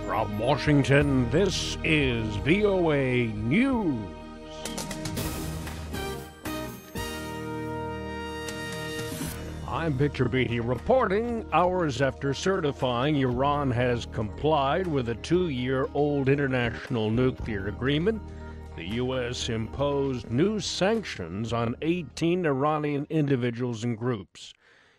From Washington, this is VOA News. I'm Victor Beattie reporting. Hours after certifying Iran has complied with a 2-year-old international nuclear agreement, the U.S. imposed new sanctions on 18 Iranian individuals and groups.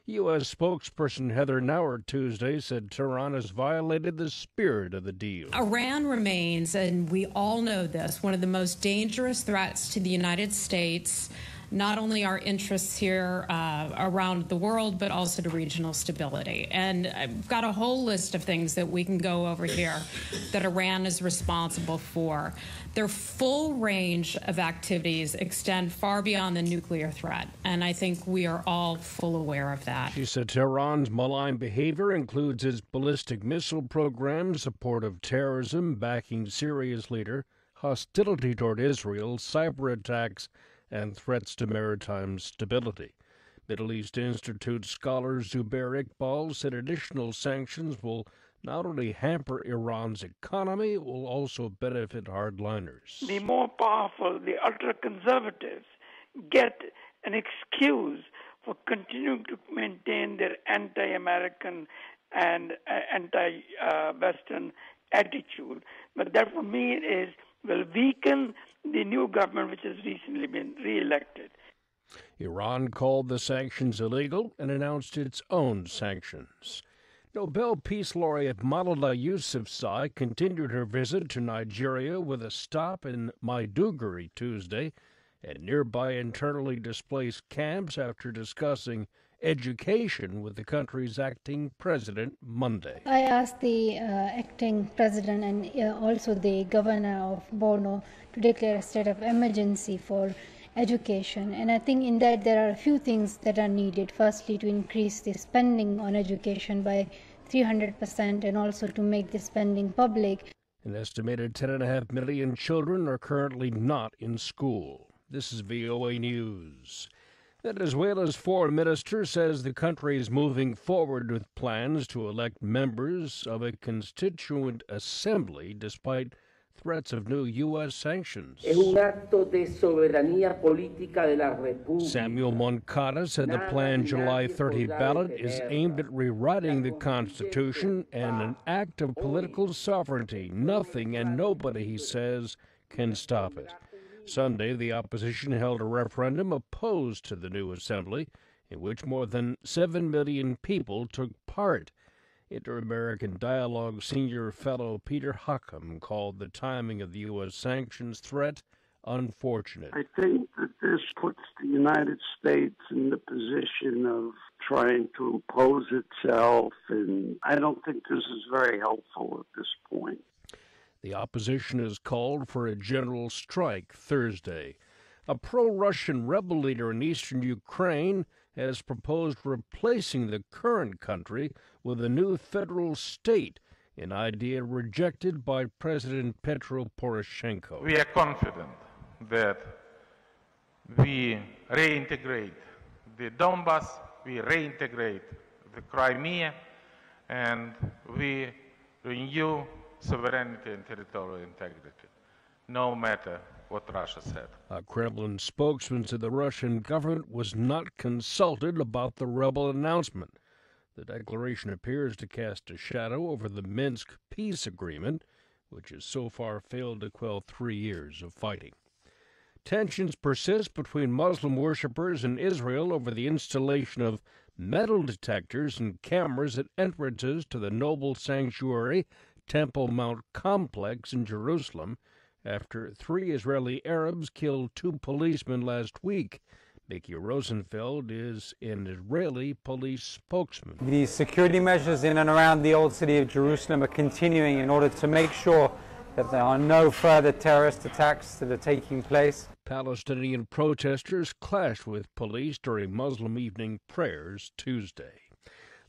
U.S. spokesperson Heather Nauer Tuesday said Tehran has violated the spirit of the deal. Iran remains, and we all know this, one of the most dangerous threats to the United States, not only our interests here around the world, but also to regional stability. And I've got a whole list of things that we can go over here that Iran is responsible for. Their full range of activities extend far beyond the nuclear threat, and I think we are all full aware of that. She said Tehran's malign behavior includes its ballistic missile program, support of terrorism, backing Syria's leader, hostility toward Israel, cyber attacks, and threats to maritime stability. Middle East Institute scholar Zurbarek Baills said additional sanctions will not only hamper Iran's economy, it will also benefit hardliners. The more powerful, the ultra-conservatives, get an excuse for continuing to maintain their anti-American and anti-Western attitude. But that, for me, will weaken the new government, which has recently been reelected. Iran called the sanctions illegal and announced its own sanctions. Nobel Peace Laureate Malala Yousafzai continued her visit to Nigeria with a stop in Maiduguri Tuesday and nearby internally displaced camps after discussing education with the country's acting president Monday. I asked the acting president and also the governor of Borno to declare a state of emergency for education. And I think in that there are a few things that are needed. Firstly, to increase the spending on education by 300% and also to make the spending public. An estimated 10.5 million children are currently not in school. This is VOA News. Venezuela's foreign minister says the country is moving forward with plans to elect members of a Constituent Assembly despite threats of new U.S. sanctions. Samuel Moncada said the planned July 30 ballot is aimed at rewriting the Constitution and an act of political sovereignty. Nothing and nobody, he says, can stop it. Sunday, the opposition held a referendum opposed to the new assembly, in which more than 7 million people took part. Inter-American Dialogue senior fellow Peter Harper called the timing of the U.S. sanctions threat unfortunate. I think that this puts the United States in the position of trying to impose itself, and I don't think this is very helpful at this point. The opposition has called for a general strike Thursday. A pro-Russian rebel leader in eastern Ukraine has proposed replacing the current country with a new federal state, an idea rejected by President Petro Poroshenko. We are confident that we reintegrate the Donbas, we reintegrate the Crimea, and we renew sovereignty and territorial integrity, no matter what Russia said. A Kremlin spokesman said the Russian government was not consulted about the rebel announcement. The declaration appears to cast a shadow over the Minsk peace agreement, which has so far failed to quell 3 years of fighting. Tensions persist between Muslim worshippers and Israel over the installation of metal detectors and cameras at entrances to the Nobel sanctuary Temple Mount complex in Jerusalem after 3 Israeli Arabs killed 2 policemen last week. Micky Rosenfeld is an Israeli police spokesman. The security measures in and around the old city of Jerusalem are continuing in order to make sure that there are no further terrorist attacks that are taking place. Palestinian protesters clashed with police during Muslim evening prayers Tuesday.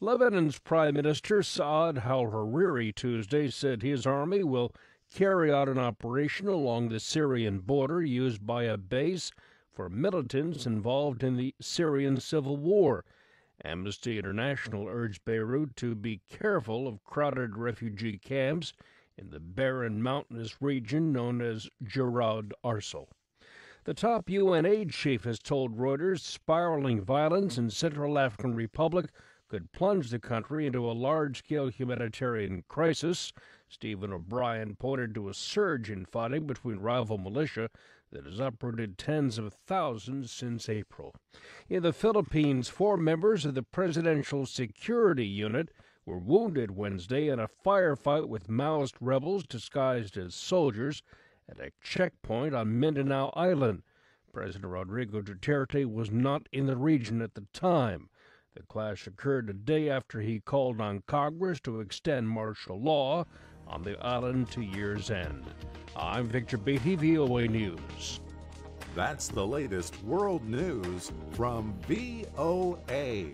Lebanon's Prime Minister Saad Al-Hariri Tuesday said his army will carry out an operation along the Syrian border used by a base for militants involved in the Syrian civil war. Amnesty International urged Beirut to be careful of crowded refugee camps in the barren mountainous region known as Giraud Arsal. The top UN aid chief has told Reuters spiraling violence in Central African Republic could plunge the country into a large-scale humanitarian crisis. Stephen O'Brien pointed to a surge in fighting between rival militia that has uprooted tens of thousands since April. In the Philippines, 4 members of the Presidential Security Unit were wounded Wednesday in a firefight with Maoist rebels disguised as soldiers at a checkpoint on Mindanao Island. President Rodrigo Duterte was not in the region at the time. The clash occurred a day after he called on Congress to extend martial law on the island to year's end. I'm Victor Beattie, VOA News. That's the latest world news from VOA.